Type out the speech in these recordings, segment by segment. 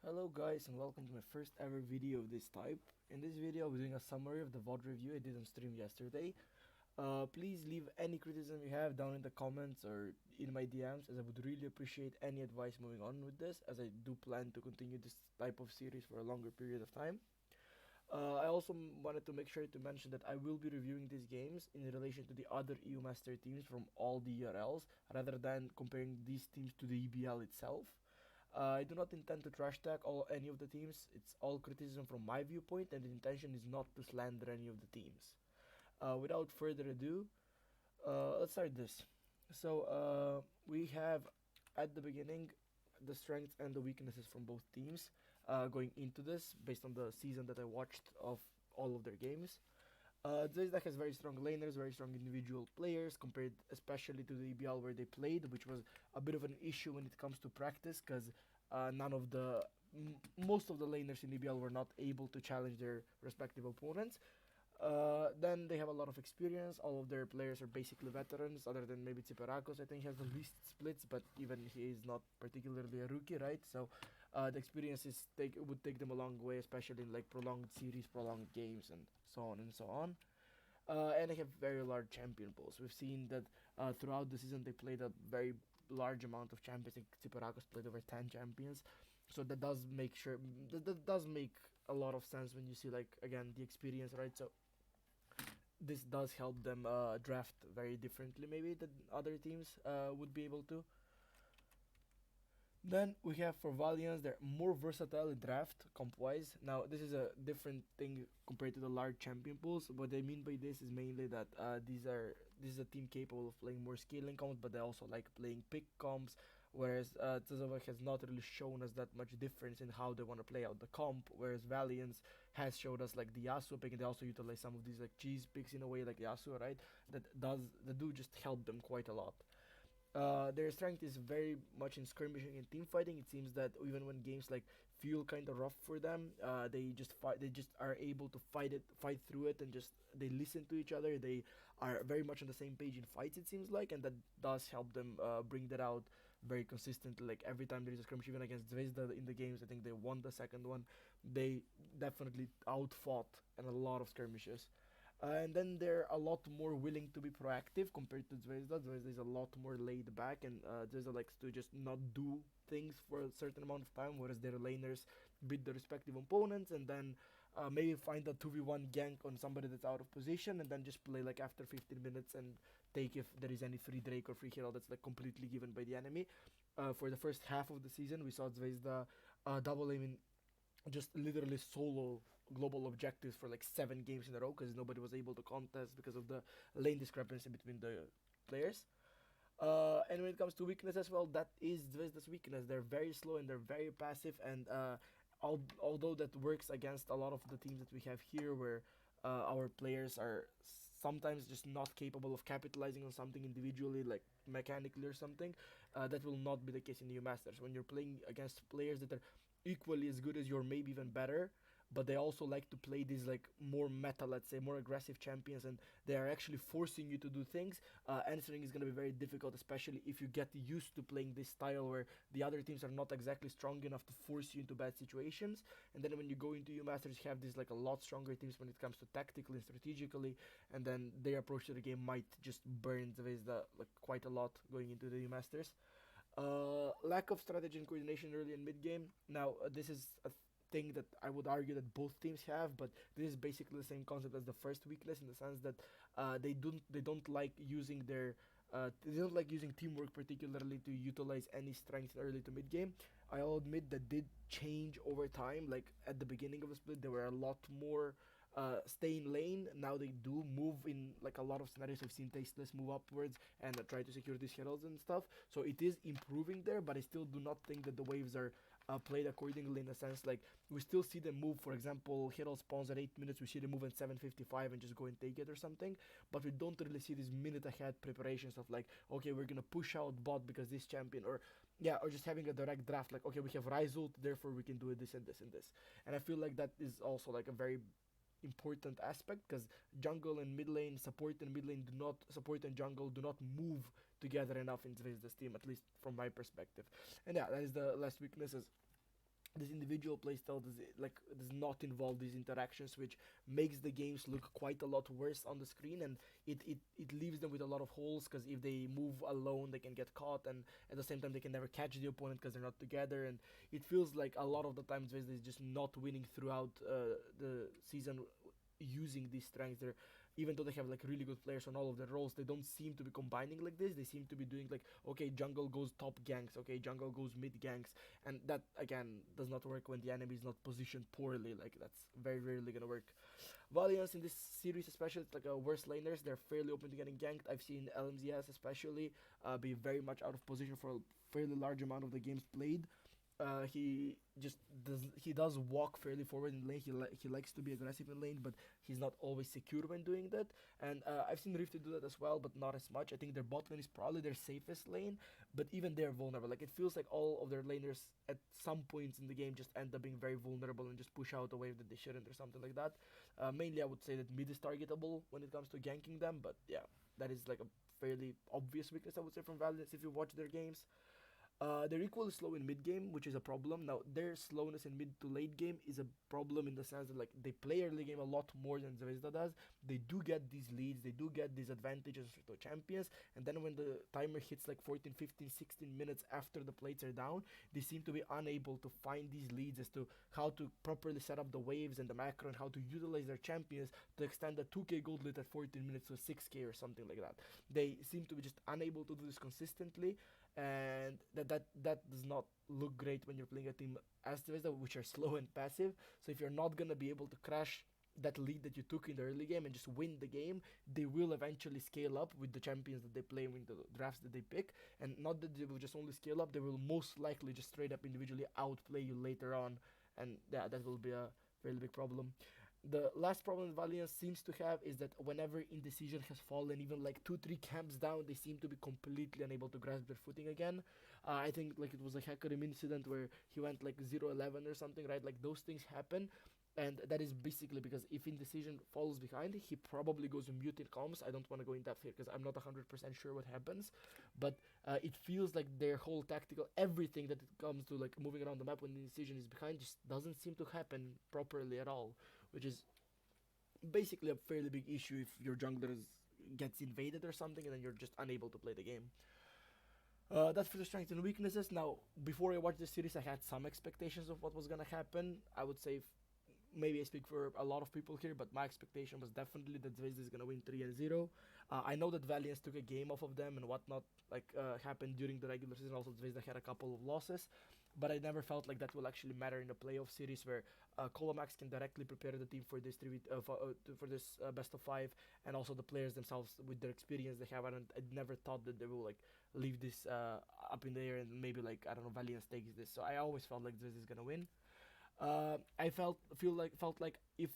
Hello guys and welcome to my first ever video of this type. In this video I'll be doing a summary of the VOD review I did on stream yesterday. Please leave any criticism you have down in the comments or in my DMs, as I would really appreciate any advice moving on with this, as I do plan to continue this type of series for a longer period of time. I also wanted to make sure to mention that I will be reviewing these games in relation to the other EU Master teams from all the URLs, rather than comparing these teams to the EBL itself. I do not intend to trash talk any of the teams. It's all criticism from my viewpoint, and the intention is not to slander any of the teams. Without further ado, let's start this. We have at the beginning the strengths and the weaknesses from both teams going into this based on the season that I watched of all of their games. Zvezda has very strong laners, very strong individual players compared especially to the EBL where they played, which was a bit of an issue when it comes to practice because none of the most of the laners in EBL were not able to challenge their respective opponents. Then they have a lot of experience. All of their players are basically veterans, other than maybe Tsiparakos. I think he has the least splits, but even he is not particularly a rookie, right? So the experience would take them a long way, especially in like prolonged series, prolonged games, and so on and so on. And they have very large champion pools. We've seen that throughout the season they played a very large amount of champions. I think Tsiparakos played over 10 champions, so that does make a lot of sense when you see like again the experience, right? So this does help them draft very differently maybe than other teams would be able to. Then we have for Valiance, they're more versatile in draft comp wise. Now this is a different thing compared to the large champion pools. What I mean by this is mainly that this is a team capable of playing more scaling comps, but they also like playing pick comps. Whereas CZV has not really shown us that much difference in how they want to play out the comp. Whereas Valiance has showed us like the Yasuo pick, and they also utilize some of these like cheese picks in a way like Yasuo, right? That do just help them quite a lot. Their strength is very much in skirmishing and team fighting. It seems that even when games like feel kind of rough for them, they just fight. They just are able to fight through it, and just they listen to each other. They are very much on the same page in fights. It seems like, and that does help them bring that out very consistently. Like every time there is a skirmish, even against Zvezda in the games, I think they won the second one. They definitely outfought in a lot of skirmishes. And then they're a lot more willing to be proactive compared to Zvezda. Zvezda is a lot more laid back, and Zvezda likes to just not do things for a certain amount of time, whereas their laners beat the respective opponents and then maybe find a 2v1 gank on somebody that's out of position, and then just play like after 15 minutes and take if there is any free Drake or free hero that's like completely given by the enemy. For the first half of the season, we saw Zvezda double aiming just literally solo global objectives for like 7 games in a row because nobody was able to contest because of the lane discrepancy between the players. And when it comes to weakness as well, that is Zvezda's weakness. They're very slow and they're very passive, and although that works against a lot of the teams that we have here, where our players are sometimes just not capable of capitalizing on something individually, like mechanically or something, that will not be the case in new masters. When you're playing against players that are equally as good as you, or maybe even better, but they also like to play these like more meta, let's say more aggressive champions, and they are actually forcing you to do things. Answering is going to be very difficult, especially if you get used to playing this style where the other teams are not exactly strong enough to force you into bad situations. And then when you go into U Masters, you have these like a lot stronger teams when it comes to tactically and strategically, and then their approach to the game might just burn Zvezda like quite a lot going into the U Masters. Lack of strategy and coordination early and mid game. Now, this is a thing that I would argue that both teams have, but this is basically the same concept as the first weakness, in the sense that they don't like using their they don't like using teamwork particularly to utilize any strength early to mid game. I'll admit that did change over time. Like at the beginning of the split, they were a lot more stay in lane. Now they do move in like a lot of scenarios. I've seen Tasteless move upwards and try to secure these heralds and stuff. So it is improving there, but I still do not think that the waves are played accordingly, in a sense like we still see them move. For example, herald spawns at 8 minutes, we see them move at 7:55 and just go and take it or something, but we don't really see these minute ahead preparations of like, okay, we're gonna push out bot because this champion, or yeah, or just having a direct draft like, okay, we have Ryzult, therefore we can do it this and this and this. And I feel like that is also like a very important aspect, because jungle and mid lane, support and mid lane do not, support and jungle do not move together enough in Zvezda's team, at least from my perspective. And yeah, that is the last weaknesses. this individual playstyle does not involve these interactions, which makes the games look quite a lot worse on the screen, and it leaves them with a lot of holes, because if they move alone they can get caught, and at the same time they can never catch the opponent because they're not together, and it feels like a lot of the times Zvezda is just not winning throughout the season using these strengths. They're, even though they have like really good players on all of their roles, they don't seem to be combining like this. They seem to be doing like, okay, jungle goes top ganks, okay, jungle goes mid ganks, and that again does not work when the enemy is not positioned poorly. Like that's very rarely gonna work. Valiance in this series especially, it's like worse laners. They're fairly open to getting ganked. I've seen LMZS especially be very much out of position for a fairly large amount of the games played. He does walk fairly forward in lane. He likes to be aggressive in lane, but he's not always secure when doing that. And I've seen Rift do that as well, but not as much. I think their bot lane is probably their safest lane, but even they're vulnerable. Like it feels like all of their laners at some points in the game just end up being very vulnerable and just push out a wave that they shouldn't or something like that. Mainly, I would say that mid is targetable when it comes to ganking them, but yeah, that is like a fairly obvious weakness I would say from Valiance if you watch their games. They're equally slow in mid game, which is a problem. Now, their slowness in mid to late game is a problem in the sense that like they play early game a lot more than Zvezda does. They do get these leads, they do get these advantages to champions, and then when the timer hits like 14, 15, 16 minutes after the plates are down, they seem to be unable to find these leads as to how to properly set up the waves and the macro and how to utilize their champions to extend the 2k gold lead at 14 minutes to 6k or something like that. They seem to be just unable to do this consistently, and that does not look great when you're playing a team as Zvezda, which are slow and passive. So if you're not gonna be able to crash that lead that you took in the early game and just win the game, they will eventually scale up with the champions that they play, with the drafts that they pick, and not that they will just only scale up, they will most likely just straight up individually outplay you later on, and yeah, that will be a fairly big problem. The last problem Valiance seems to have is that whenever indecision has fallen, even like 2-3 camps down, they seem to be completely unable to grasp their footing again. I think like it was a Hakarim incident where he went like 0-11 or something, right? Like those things happen. And that is basically because if indecision falls behind, he probably goes mute in comms. I don't want to go in depth here because I'm not 100% sure what happens. But it feels like their whole tactical, everything that it comes to like moving around the map when the indecision is behind just doesn't seem to happen properly at all, which is basically a fairly big issue if your jungler gets invaded or something and then you're just unable to play the game. That's for the strengths and weaknesses. Now, before I watched this series, I had some expectations of what was gonna happen. I would say maybe I speak for a lot of people here, but my expectation was definitely that Zvezda is gonna win 3-0. I know that Valiance took a game off of them and whatnot, like happened during the regular season. Also, Zvezda had a couple of losses, but I never felt like that will actually matter in the playoff series where Colomax can directly prepare the team for this for this best of five, and also the players themselves with their experience they have. I never thought that they will like leave this up in the air and maybe like I don't know Valiance takes this. So I always felt like Zvezda is gonna win. I felt like if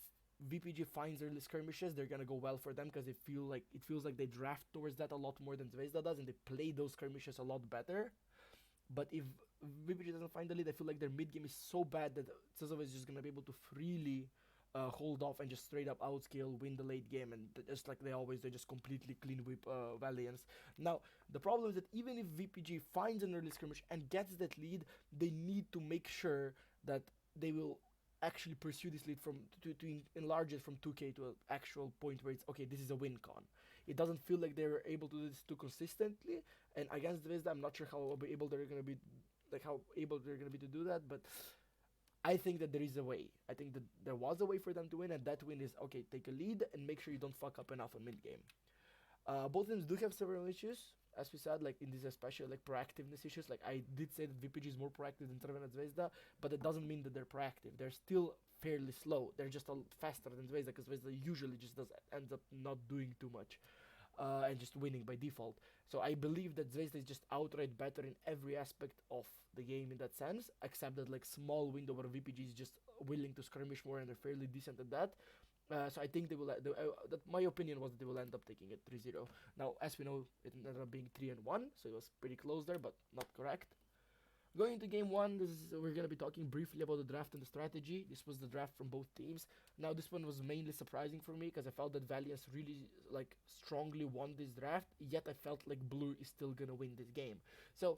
VPG finds early skirmishes, they're gonna go well for them because it feels like they draft towards that a lot more than Zvezda does, and they play those skirmishes a lot better. But if VPG doesn't find the lead, I feel like their mid game is so bad that CZV is just gonna be able to freely hold off and just straight up outscale, win the late game, and just like they always, they just completely clean whip Valiance. Now the problem is that even if VPG finds an early skirmish and gets that lead, they need to make sure that they will actually pursue this lead from to enlarge it from 2k to an actual point where it's okay, this is a win con. It doesn't feel like they're able to do this too consistently, and against Zvezda I'm not sure how able they're gonna be, like how able they're gonna be to do that, but I think that there is a way. I think that there was a way for them to win, and that win is okay, take a lead and make sure you don't fuck up enough on mid game. Both teams do have several issues, as we said, like in this especially like proactiveness issues. Like I did say that VPG is more proactive than Crvena Zvezda, but it doesn't mean that they're proactive. They're still fairly slow. They're just faster than Zvezda because Zvezda usually just ends up not doing too much. And just winning by default. So I believe that Zvezda is just outright better in every aspect of the game in that sense, except that like small window where VPG is just willing to skirmish more and they're fairly decent at that. So I think they will. That my opinion was that they will end up taking it 3-0. Now, as we know, it ended up being 3-1, so it was pretty close there, but not correct. Going into game one, we're gonna be talking briefly about the draft and the strategy. This was the draft from both teams. Now, this one was mainly surprising for me because I felt that Valiance really like strongly won this draft. Yet I felt like Blue is still gonna win this game. So,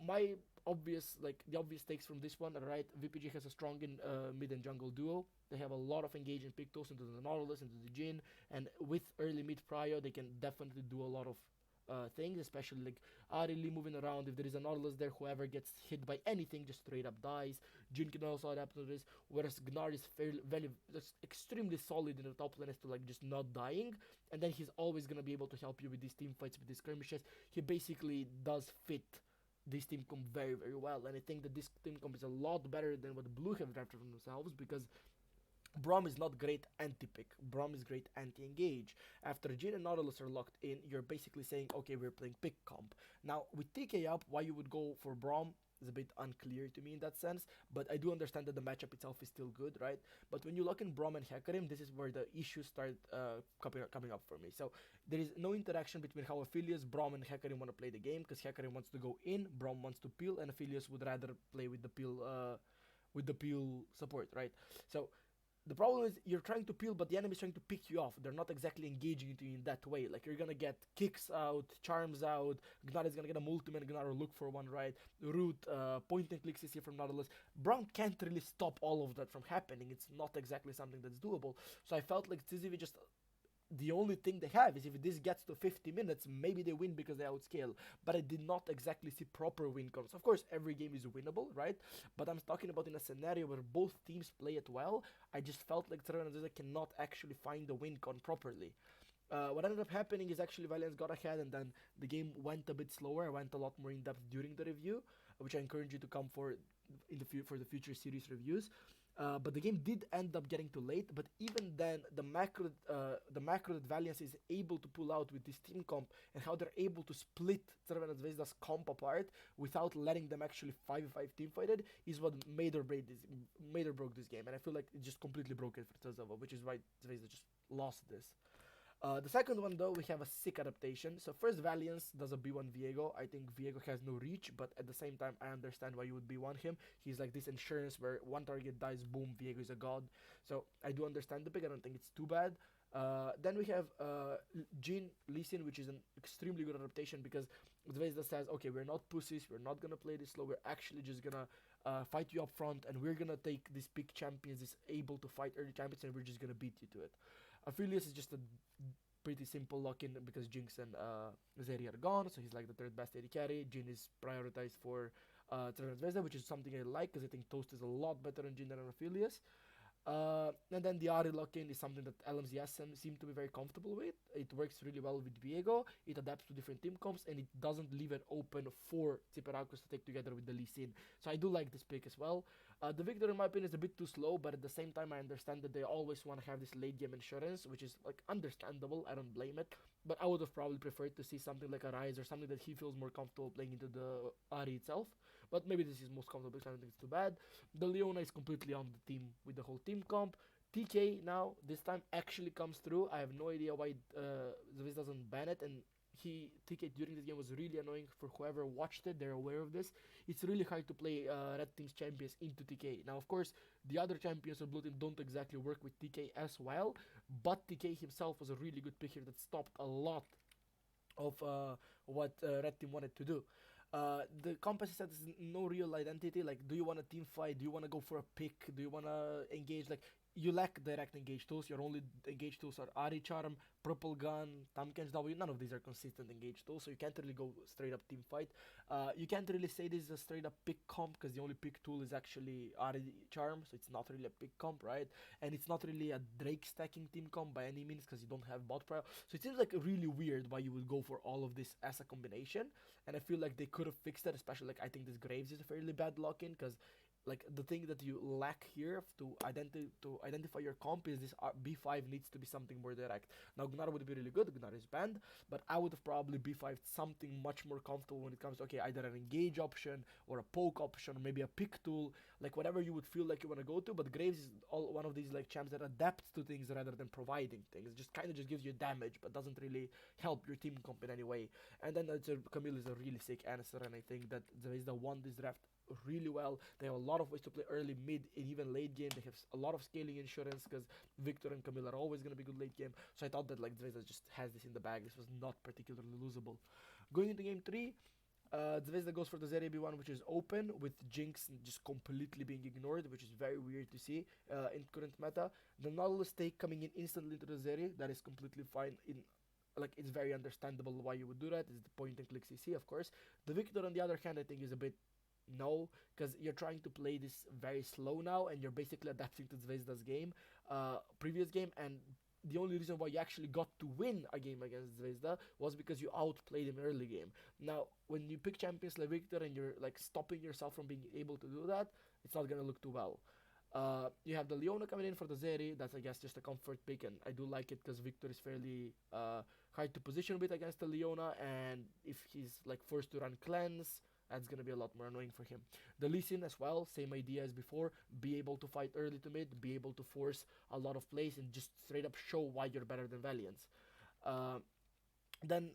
my the obvious takes from this one are right. VPG has a strong mid and jungle duo. They have a lot of engaging pick tools into the Nautilus, into the Jhin, and with early mid prio, they can definitely do a lot of things, especially like Ari moving around. If there is a Nautilus there, whoever gets hit by anything just straight up dies. Jhin can also adapt to this, whereas Gnar is fairly, very, just extremely solid in the top lane as to like just not dying, and then he's always gonna be able to help you with these team fights, with these skirmishes. He basically does fit this team comp very, very well, and I think that this team comp is a lot better than what the Blue have drafted for themselves, because Braum is not great anti-pick. Braum is great anti-engage. After Jhin and Nautilus are locked in, you're basically saying, okay, we're playing pick comp. Now, with TK up, why you would go for Braum is a bit unclear to me in that sense, but I do understand that the matchup itself is still good, right? But when you lock in Braum and Hecarim, this is where the issues start coming up for me. So there is no interaction between how Aphelios, Braum, and Hecarim want to play the game, because Hecarim wants to go in, Braum wants to peel, and Aphelios would rather play with the peel support, right? So the problem is you're trying to peel, but the enemy is trying to pick you off. They're not exactly engaging into you in that way. Like, you're gonna get kicks out, charms out, Gnar is gonna get a ultimate, Gnar will look for one, right? Root, point and clicks is here from Nautilus. Braum can't really stop all of that from happening. It's not exactly something that's doable. So I felt like CZV just, the only thing they have is if this gets to 50 minutes, maybe they win because they outscale. But I did not exactly see proper win cons. Of course, every game is winnable, right? But I'm talking about in a scenario where both teams play it well. I just felt like Crvena Zvezda cannot actually find the win con properly. What ended up happening is actually Valiance got ahead, and then the game went a bit slower. I went a lot more in depth during the review, which I encourage you to come for for the future series reviews. But the game did end up getting too late. But even then, the macro that Valiance is able to pull out with this team comp, and how they're able to split Crvena Zvezda's comp apart without letting them actually 5v5 teamfighted, is what made or broke this game. And I feel like it just completely broke it for CZV, which is why Zvezda just lost this. The second one, though, we have a sick adaptation. So first, Valiance does a B1 Viego. I think Viego has no reach, but at the same time, I understand why you would B1 him. He's like this insurance where one target dies, boom, Viego is a god. So I do understand the pick. I don't think it's too bad. Then we have Jhin Lee Sin, which is an extremely good adaptation, because Zvezda says, okay, we're not pussies, we're not gonna play this slow, we're actually just gonna fight you up front, and we're gonna take these big champions, this able to fight early champions, and we're just gonna beat you to it. Aphelios is just a pretty simple lock-in because Jinx and Zeri are gone, so he's like the third best AD carry. Jhin is prioritized for Crvena Zvezda, which is something I like, because I think Toast is a lot better than Jhin than Aphelios. And then the Ari lock-in is something that LMZS seem to be very comfortable with. It works really well with Viego, it adapts to different team comps, and it doesn't leave it open for Tsiperakos to take together with the Lee Sin. So I do like this pick as well. The Victor, in my opinion, is a bit too slow, but at the same time, I understand that they always want to have this late game insurance, which is like understandable. I don't blame it, but I would have probably preferred to see something like a Rise, or something that he feels more comfortable playing into the Ari itself. But maybe this is most comfortable, so I don't think it's too bad. The Leona is completely on the team with the whole team comp. TK now, this time, actually comes through. I have no idea why Zvezda doesn't ban it, and TK during this game was really annoying for whoever watched it. They're aware of this. It's really hard to play Red Team's champions into TK. Now, of course, the other champions of Blue Team don't exactly work with TK as well, but TK himself was a really good pick here that stopped a lot of what Red Team wanted to do. The compass set is no real identity. Like, do you want a team fight? Do you want to go for a pick? Do you want to engage? Like, you lack direct engage tools. Your only engage tools are Ari Charm, Purple Gun, Tamken's W. None of these are consistent engage tools, so you can't really go straight up team fight. You can't really say this is a straight up pick comp, because the only pick tool is actually Ari Charm, so it's not really a pick comp, right? And it's not really a Drake stacking team comp by any means, because you don't have bot prior. So it seems like really weird why you would go for all of this as a combination, and I feel like they could have fixed it, especially like I think this Graves is a fairly bad lock-in, because like the thing that you lack here to identify your comp is this B5 needs to be something more direct. Now Gnar would be really good, Gnar is banned, but I would have probably B5'd something much more comfortable when it comes to, okay, either an engage option or a poke option, or maybe a pick tool, like whatever you would feel like you want to go to. But Graves is one of these like champs that adapts to things rather than providing things. It just kind of just gives you damage, but doesn't really help your team comp in any way. And then Camille is a really sick answer, and I think that Zvezda won this draft really well. They have a lot of ways to play early, mid, and even late game. They have a lot of scaling insurance, because Victor and Camille are always going to be good late game. So I thought that like Zvezda just has this in the bag. This was not particularly losable. Going into game 3, Zvezda goes for the ZAB1, which is open, with Jinx just completely being ignored, which is very weird to see in current meta. The Nautilus take coming in instantly into the Zeri, that is completely fine. Like, it's very understandable why you would do that. It's the point and click CC, of course. The Victor, on the other hand, I think is a bit no, because you're trying to play this very slow now, and you're basically adapting to Zvezda's game, previous game, and the only reason why you actually got to win a game against Zvezda was because you outplayed him early game. Now, when you pick champions like Victor and you're like stopping yourself from being able to do that, it's not gonna look too well. You have the Leona coming in for the Zeri. That's, I guess, just a comfort pick, and I do like it because Victor is fairly hard to position with against the Leona, and if he's like forced to run cleanse, that's gonna be a lot more annoying for him. The Lee Sin as well, same idea as before. Be able to fight early to mid, be able to force a lot of plays, and just straight up show why you're better than Valiance. Uh, then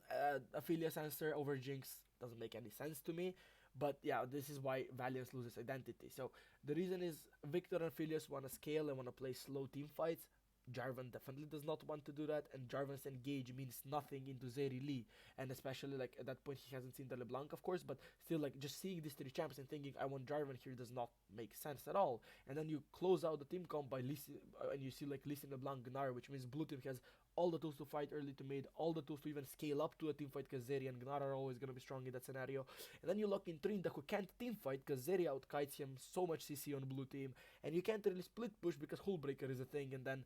Aphelios answer over Jinx doesn't make any sense to me. But yeah, this is why Valiance loses identity. So the reason is Victor and Aphelios want to scale and want to play slow team fights. Jarvan definitely does not want to do that, and Jarvan's engage means nothing into Zeri Lee, and especially like at that point he hasn't seen the LeBlanc, of course, but still like just seeing these three champs and thinking I want Jarvan here does not make sense at all. And then you close out the team comp by and you see like Lee Sin, LeBlanc, Gnar, which means blue team has all the tools to fight early to mid, all the tools to even scale up to a team fight because Zeri and Gnar are always gonna be strong in that scenario. And then you lock in Trinda, who can't team fight because Zeri outkites him so much CC on blue team, and you can't really split push because Hullbreaker is a thing, and then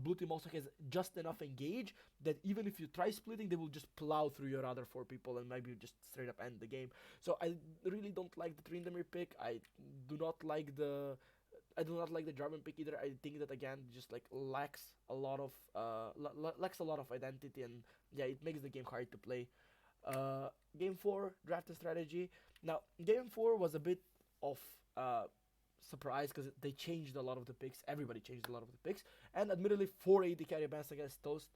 blue team also has just enough engage that even if you try splitting, they will just plow through your other four people and maybe just straight up end the game. So I really don't like the Tryndamere pick. Do not like the I do not like the Jarvan pick either. I think that again just like lacks a lot of identity, and yeah, it makes the game hard to play. Game 4 draft strategy. Now game 4 was a bit of surprise because they changed a lot of the picks. Everybody changed a lot of the picks, and admittedly 480 carry bans against Toast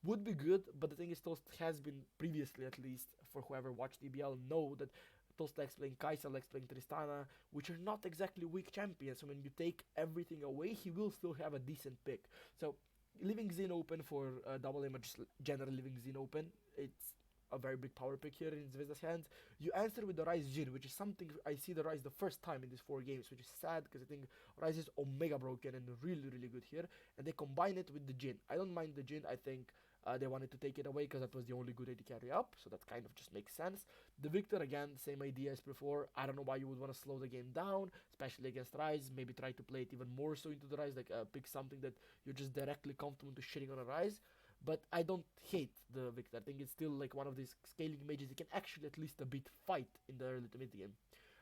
would be good, but the thing is Toast has been previously, at least for whoever watched EBL, know that Toast likes playing Kai'Sa, likes playing Tristana, which are not exactly weak champions. So when you take everything away, he will still have a decent pick. So leaving Xin open for double aim, or just generally leaving Xin open, it's a very big power pick here in Zvezda's hands. You answer with the Ryze Jhin, which is something I see the Ryze the first time in these 4 games, which is sad because I think Ryze is Omega broken and really, really good here. And they combine it with the Jhin. I don't mind the Jhin. I think they wanted to take it away because that was the only good AD carry up, so that kind of just makes sense. The Victor, again, same idea as before. I don't know why you would want to slow the game down, especially against Ryze. Maybe try to play it even more so into the Ryze, like pick something that you're just directly comfortable to shitting on a Ryze. But I don't hate the Victor. I think it's still like one of these scaling mages that can actually at least a bit fight in the early to mid game.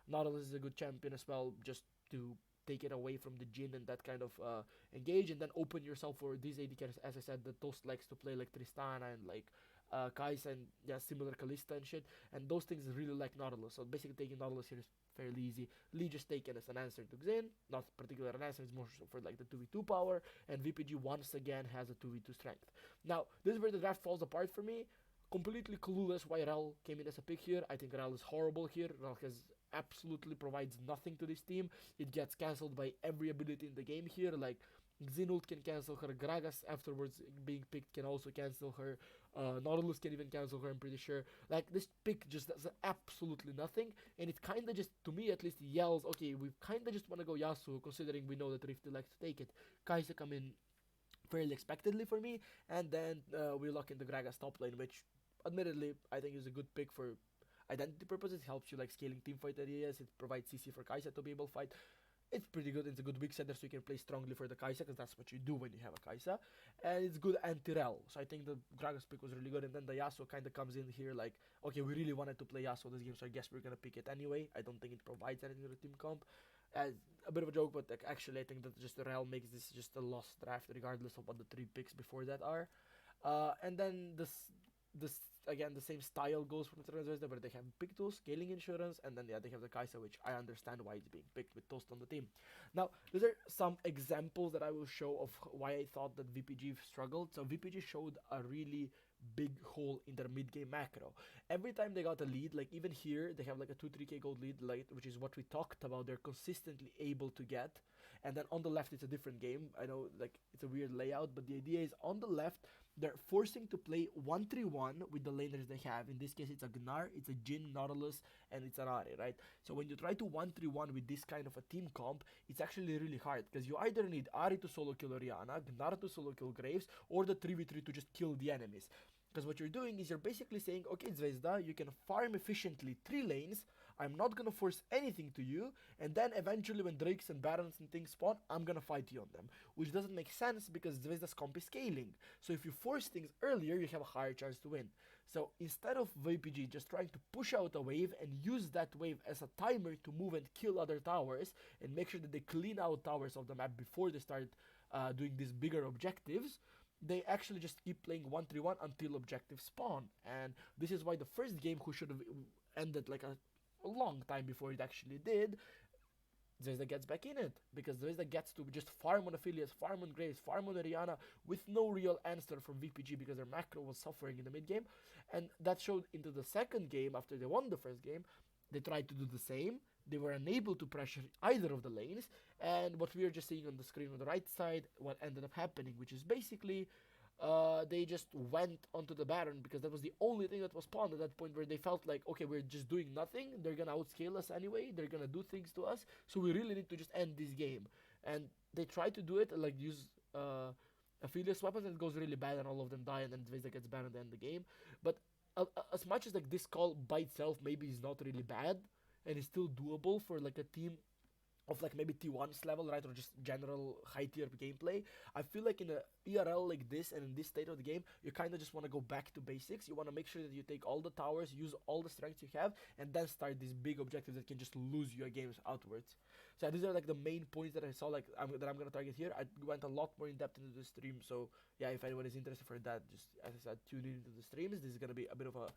Nautilus is a good champion as well, just to take it away from the Jhin and that kind of engage, and then open yourself for these AD carries. As I said, the Toast likes to play like Tristana and like Kai'Sa and yeah, similar Kalista and shit, and those things really like Nautilus. So basically taking Nautilus here is fairly easy. Lee just taken as an answer to Xin, not particular an answer, it's more so for like the 2v2 power, and VPG once again has a 2v2 strength. Now, this is where the draft falls apart for me. Completely clueless why Rel came in as a pick here. I think Rel is horrible here. Rel has absolutely provides nothing to this team. It gets cancelled by every ability in the game here. Like Xenult can cancel her. Gragas afterwards being picked can also cancel her. Nautilus can even cancel her, I'm pretty sure. Like, this pick just does absolutely nothing, and it kinda just, to me at least, yells, okay, we kinda just wanna go Yasuo, considering we know that Rifty likes to take it. Kai'Sa come in fairly expectedly for me, and then we lock in the Gragas top lane, which, admittedly, I think is a good pick for identity purposes. It helps you like scaling teamfight areas. It provides CC for Kai'Sa to be able to fight. It's pretty good. It's a good weak center, so you can play strongly for the Kai'Sa, because that's what you do when you have a Kai'Sa. And it's good anti-rel. So I think the Gragas pick was really good. And then the Yasuo kind of comes in here like, okay, we really wanted to play Yasuo this game, so I guess we're going to pick it anyway. I don't think it provides anything to the team comp. As a bit of a joke, but like, actually I think that just the rel makes this just a lost draft, regardless of what the 3 picks before that are. And then this again, the same style goes from Crvena Zvezda, where they have pick tools, scaling insurance, and then yeah, they have the Kai'Sa, which I understand why it's being picked with Toast on the team. Now, these are some examples that I will show of why I thought that VPG struggled. So VPG showed a really big hole in their mid-game macro. Every time they got a lead, like even here, they have like a 2-3k gold lead, like, which is what we talked about, they're consistently able to get. and then on the left it's a different game. I know like it's a weird layout, but the idea is on the left they're forcing to play 1-3-1 with the laners they have. In this case, it's a Gnar, it's a Jhin, Nautilus, and it's an Ahri, right? So when you try to 1-3-1 with this kind of a team comp, it's actually really hard because you either need Ahri to solo kill Orianna, Gnar to solo kill Graves, or the 3v3 to just kill the enemies. Because what you're doing is you're basically saying, okay, Zvezda, you can farm efficiently 3 lanes, I'm not gonna force anything to you, and then eventually when Drakes and Barons and things spawn, I'm gonna fight you on them. Which doesn't make sense because Zvezda's comp is scaling. So if you force things earlier, you have a higher chance to win. So instead of VPG just trying to push out a wave and use that wave as a timer to move and kill other towers, and make sure that they clean out towers of the map before they start doing these bigger objectives, they actually just keep playing 1-3-1 until objectives spawn. And this is why the first game, who should have ended like a long time before it actually did, Zvezda gets back in it, because Zvezda gets to just farm on affiliates, farm on Graves, farm on Orianna with no real answer from VPG because their macro was suffering in the mid game. And that showed into the second game. After they won the first game, they tried to do the same. They were unable to pressure either of the lanes, and what we are just seeing on the screen on the right side, what ended up happening, which is basically they just went onto the Baron because that was the only thing that was spawned at that point, where they felt like, okay, we're just doing nothing, they're gonna outscale us anyway, they're gonna do things to us, so we really need to just end this game. And they try to do it, like use affiliate weapons, and it goes really bad and all of them die, and then Zvezda gets banned at the end of the game. But as much as like this call by itself maybe is not really bad, and it's still doable for like a team of like maybe T1's level, right, or just general high tier gameplay, I feel like in a ERL like this and in this state of the game, you kind of just want to go back to basics. You want to make sure that you take all the towers, use all the strengths you have, and then start these big objectives that can just lose your games outwards. So these are like the main points that I saw, like that I'm gonna target here. I went a lot more in depth into the stream, so yeah, if anyone is interested for that, just as I said, tune in into the streams. This is gonna be a bit of a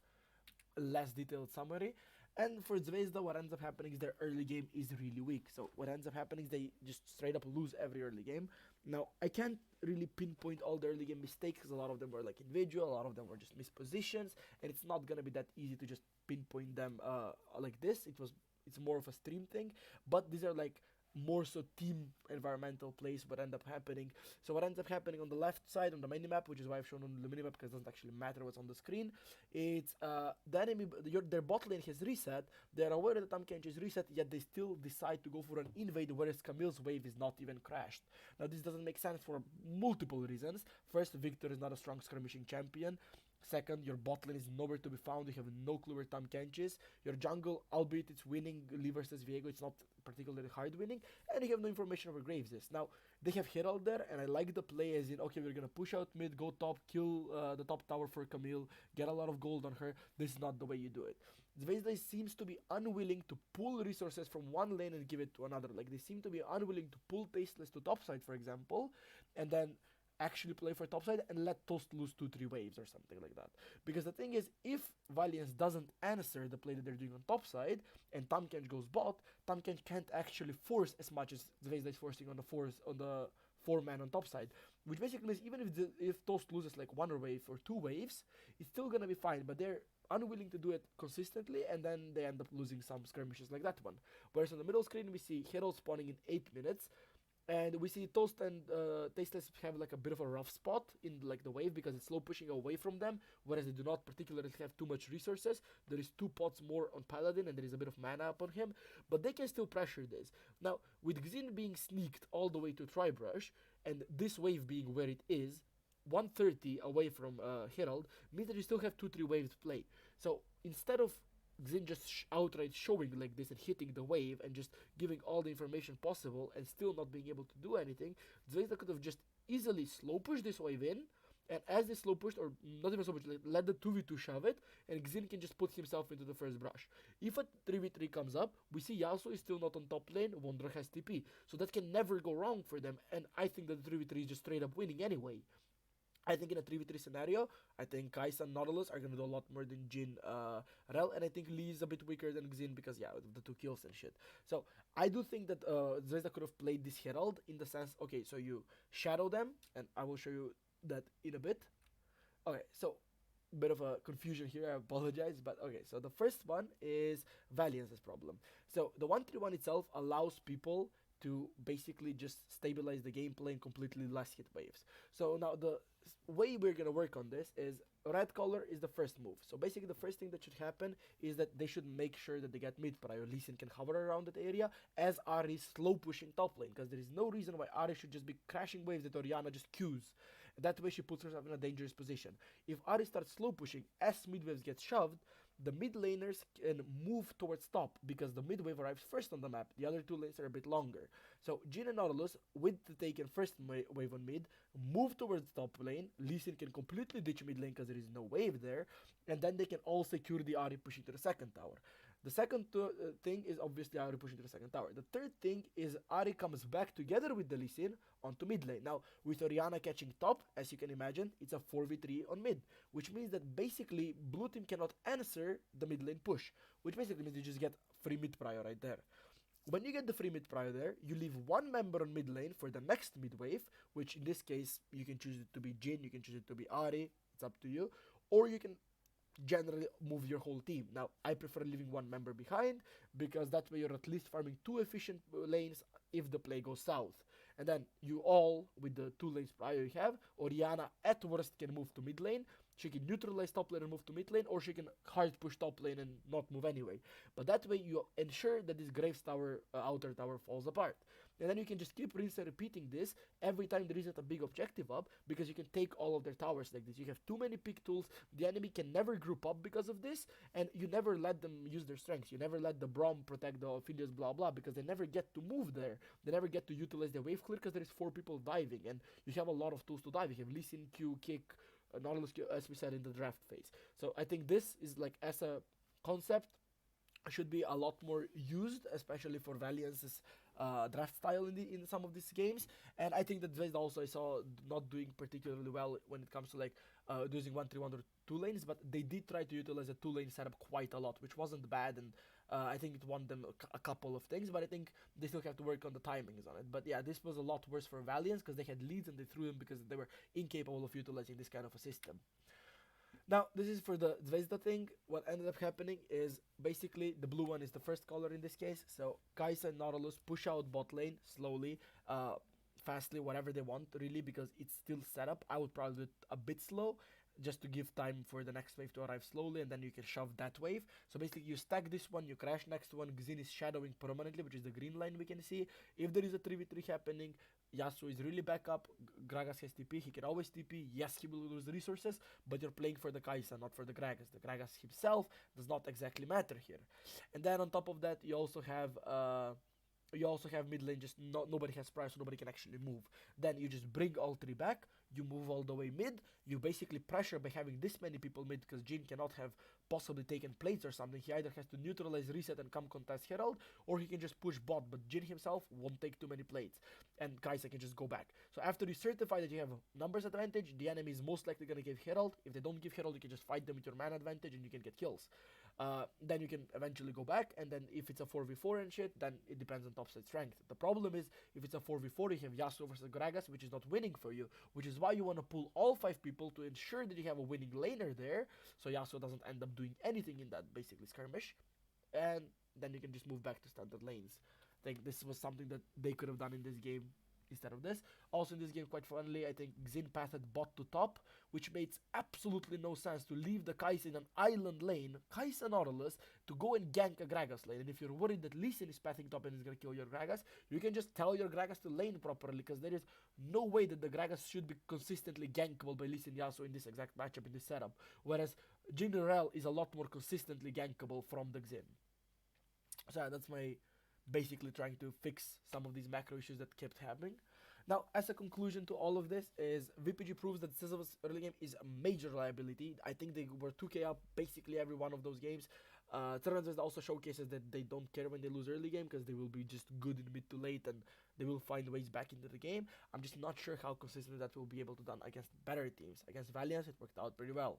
less detailed summary. And for Zvezda, what ends up happening is their early game is really weak. So what ends up happening is they just straight up lose every early game. Now, I can't really pinpoint all the early game mistakes because a lot of them were like individual, a lot of them were just mispositions, and it's not gonna be that easy to just pinpoint them like this. It's more of a stream thing, but these are like more so team environmental plays what end up happening. So what ends up happening on the left side on the minimap, which is why I've shown on the minimap because it doesn't actually matter what's on the screen, it's the enemy, their bot lane has reset, they're aware that Tamkench is reset, yet they still decide to go for an invade, whereas Camille's wave is not even crashed. Now this doesn't make sense for multiple reasons. First, Victor is not a strong skirmishing champion. Second, your bot lane is nowhere to be found. You have no clue where Tamkench is. Your jungle, albeit it's winning Lee versus Viego, it's not particularly hard winning. And you have no information where Graves is. Now, they have Herald there, and I like the play as in, okay, we're gonna push out mid, go top, kill the top tower for Camille, get a lot of gold on her. This is not the way you do it. Zvezda seems to be unwilling to pull resources from one lane and give it to another. Like, they seem to be unwilling to pull Tasteless to topside, for example, and then actually play for topside and let Toast lose 2-3 waves or something like that. Because the thing is, if Valiance doesn't answer the play that they're doing on topside and Tamkench goes bot, Tamkench can't actually force as much as Zvezda is forcing on the 4-man on topside. Which basically is, even if Toast loses like 1 wave or 2 waves, it's still gonna be fine, but they're unwilling to do it consistently, and then they end up losing some skirmishes like that one. Whereas on the middle screen we see Herald spawning in 8 minutes, and we see Toast and Tasteless have like a bit of a rough spot in like the wave because it's slow pushing away from them, whereas they do not particularly have too much resources. There is 2 pots more on Paladin and there is a bit of mana upon him, but they can still pressure this. Now, with Xin being sneaked all the way to Tribrush, and this wave being where it is, 130 away from Herald, means that you still have 2-3 waves to play. So instead of Xin just outright showing like this and hitting the wave and just giving all the information possible and still not being able to do anything, Zvezda could have just easily slow pushed this wave in, and as they slow pushed, or not even so much, like, let the 2v2 shove it, and Xin can just put himself into the first brush. If a 3v3 comes up, we see Yasuo is still not on top lane, Wonder has TP, so that can never go wrong for them, and I think that the 3v3 is just straight up winning anyway. I think in a 3v3 scenario, I think Kai'Sa and Nautilus are going to do a lot more than Jhin, Rel, and I think Lee is a bit weaker than Xin because, yeah, the 2 kills and shit. So, I do think that Zvezda could have played this Herald in the sense, okay, so you shadow them, and I will show you that in a bit. Okay, so, bit of a confusion here, I apologize, but okay, so the first one is Valiance's problem. So, the 1-3-1 itself allows people to basically just stabilize the gameplay and completely less hit waves. So now the way we're gonna work on this is red color is the first move. So basically the first thing that should happen is that they should make sure that they get mid prior. Lee Sin can hover around that area as Ahri is slow pushing top lane, because there is no reason why Ahri should just be crashing waves that Orianna just queues. That way she puts herself in a dangerous position. If Ahri starts slow pushing as mid waves get shoved, the mid laners can move towards top because the mid wave arrives first on the map. The other two lanes are a bit longer. So Jhin and Nautilus, with the taken first wave on mid, move towards top lane. Lee Sin can completely ditch mid lane because there is no wave there, and then they can all secure the Ahri pushing to the second tower. The second thing is obviously Ahri pushing to the second tower. The third thing is Ahri comes back together with the Lee Sin onto mid lane. Now, with Orianna catching top, as you can imagine, it's a 4v3 on mid, which means that basically blue team cannot answer the mid lane push, which basically means you just get free mid prior right there. When you get the free mid prior there, you leave one member on mid lane for the next mid wave, which in this case, you can choose it to be Jhin, you can choose it to be Ahri, it's up to you, or you can generally move your whole team. Now, I prefer leaving one member behind because that way you're at least farming two efficient lanes if the play goes south. And then you all, with the two lanes prior you have, Orianna at worst can move to mid lane. She can neutralize top lane and move to mid lane, or she can hard push top lane and not move anyway. But that way you ensure that this Graves tower, outer tower falls apart. And then you can just keep rinsing and repeating this every time there isn't a big objective up, because you can take all of their towers like this. You have too many pick tools, the enemy can never group up because of this, and you never let them use their strengths. You never let the Braum protect the Ophidius blah blah, because they never get to move there. They never get to utilize the wave clear because there is 4 people diving, and you have a lot of tools to dive. You have Lee Sin, Q, kick, Nautilus Q, as we said in the draft phase. So I think this is like, as a concept, should be a lot more used, especially for Valiance's draft style in some of these games. And I think that Zvezda also, I saw, not doing particularly well when it comes to like using 1-3-1 or 2 lanes, but they did try to utilize a 2-lane setup quite a lot, which wasn't bad, and I think it won them a couple of things, but I think they still have to work on the timings on it. But yeah, this was a lot worse for Valiance because they had leads and they threw them because they were incapable of utilizing this kind of a system. Now, this is for the Zvezda thing. What ended up happening is basically the blue one is the first color in this case. So Kai'Sa and Nautilus push out bot lane slowly, fastly, whatever they want, really, because it's still set up. I would probably do it a bit slow, just to give time for the next wave to arrive slowly, and then you can shove that wave. So basically you stack this one, you crash next one, Xin is shadowing permanently, which is the green line we can see. If there is a 3v3 happening, Yasuo is really back up, Gragas has TP, he can always TP, yes he will lose resources, but you're playing for the Kai'Sa, not for the Gragas. The Gragas himself does not exactly matter here. And then on top of that, you also have mid lane, just nobody has price, so nobody can actually move. Then you just bring all 3 back, you move all the way mid, you basically pressure by having this many people mid, because Jhin cannot have possibly taken plates or something. He either has to neutralize, reset, and come contest Herald, or he can just push bot, but Jhin himself won't take too many plates, and Kai'Sa can just go back. So after you certify that you have a numbers advantage, the enemy is most likely going to give Herald. If they don't give Herald, you can just fight them with your mana advantage, and you can get kills. Then you can eventually go back, and then if it's a 4v4 and shit, then it depends on topside strength. The problem is, if it's a 4v4, you have Yasuo versus Gragas, which is not winning for you, which is why you want to pull all 5 people to ensure that you have a winning laner there, so Yasuo doesn't end up doing anything in that basically skirmish, and then you can just move back to standard lanes. I think this was something that they could have done in this game instead of this. Also in this game, quite funnily, I think Xin pathed bot to top, which makes absolutely no sense to leave the Kai'Sa in an island lane, Kai'Sa Nautilus, to go and gank a Gragas lane. And if you're worried that Lee Sin is pathing top and is gonna kill your Gragas, you can just tell your Gragas to lane properly, because there is no way that the Gragas should be consistently gankable by Lee Sin Yasuo in this exact matchup, in this setup. Whereas Jhin Rel is a lot more consistently gankable from the Xin. So yeah, that's my basically trying to fix some of these macro issues that kept happening. Now, as a conclusion to all of this, is VPG proves that CZV's early game is a major liability. I think they were 2k up basically every one of those games. Crvena Zvezda also showcases that they don't care when they lose early game, because they will be just good in mid to late and they will find ways back into the game. I'm just not sure how consistent that will be able to done against better teams. Against Valiance, it worked out pretty well.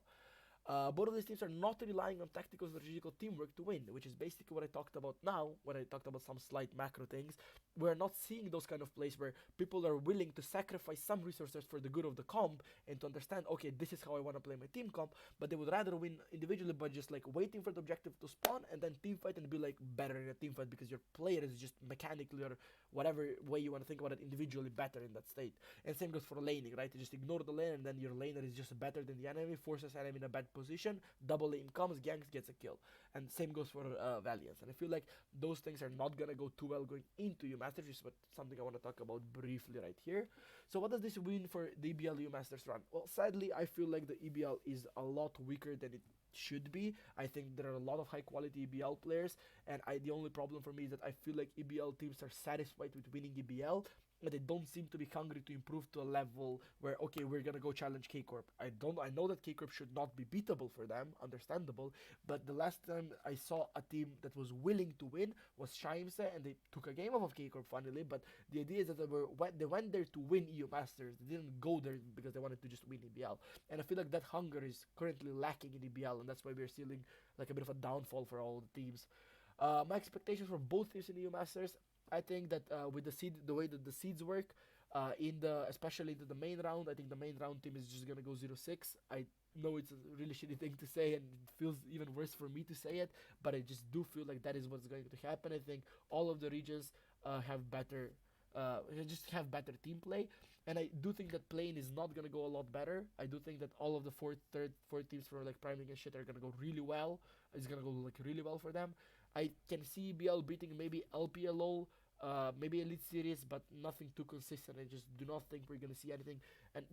Both of these teams are not relying on tactical strategical teamwork to win, which is basically what I talked about now when I talked about some slight macro things. We're not seeing those kind of plays where people are willing to sacrifice some resources for the good of the comp and to understand, okay, this is how I want to play my team comp, but they would rather win individually by just like waiting for the objective to spawn and then team fight and be like better in a team fight because your player is just mechanically or whatever way you want to think about it individually better in that state. And same goes for laning, right? You just ignore the lane and then your laner is just better than the enemy, forces enemy in a bad position, double aim comes, ganks, gets a kill. And same goes for Valiance. And I feel like those things are not gonna go too well going into U Masters, which is something I want to talk about briefly right here. So what does this mean for the EBL U Masters run? Well, sadly, I feel like the EBL is a lot weaker than it should be. I think there are a lot of high quality EBL players, and the only problem for me is that I feel like EBL teams are satisfied with winning EBL, but they don't seem to be hungry to improve to a level where, okay, we're gonna go challenge K Corp. I know that K Corp should not be beatable for them, understandable, but the last time I saw a team that was willing to win was Shaimse, and they took a game off of K Corp funnily, but the idea is that they went there to win EU Masters. They didn't go there because they wanted to just win EBL. And I feel like that hunger is currently lacking in EBL, and that's why we're seeing like a bit of a downfall for all the teams. My expectations for both teams in the EU Masters, I think that with the way that the seeds work, especially into the main round, I think the main round team is just gonna go 0-6. I know it's a really shitty thing to say, and it feels even worse for me to say it, but I just do feel like that is what's going to happen. I think all of the regions have better. Just have better team play, and I do think that playing is not gonna go a lot better. I do think that all of the fourth teams for like priming and shit are gonna go really well. It's gonna go like really well for them. I can see BL beating maybe LPLO, maybe Elite Series, but nothing too consistent. I just do not think we're gonna see anything, and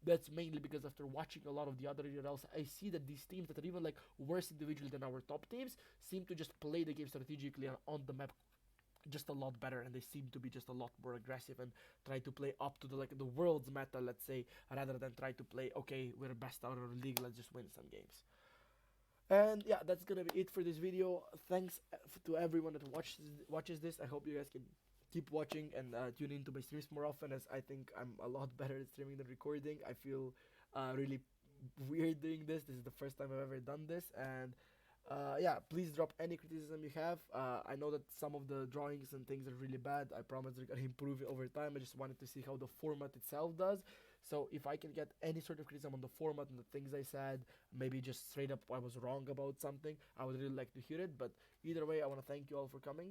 that's mainly because after watching a lot of the other ERLs, I see that these teams that are even like worse individually than our top teams seem to just play the game strategically on the map just a lot better, and they seem to be just a lot more aggressive and try to play up to the world's meta, let's say, rather than try to play, okay, we're best out of our league, let's just win some games. And yeah, that's gonna be it for this video. Thanks to everyone that watches this. I hope you guys can keep watching and tune into my streams more often, as I think I'm a lot better at streaming than recording. I feel really weird doing this. This is the first time I've ever done this, and yeah, please drop any criticism you have. I know that some of the drawings and things are really bad. I promise they're gonna improve it over time. I just wanted to see how the format itself does. So if I can get any sort of criticism on the format and the things I said, maybe just straight up I was wrong about something, I would really like to hear it. But either way, I want to thank you all for coming.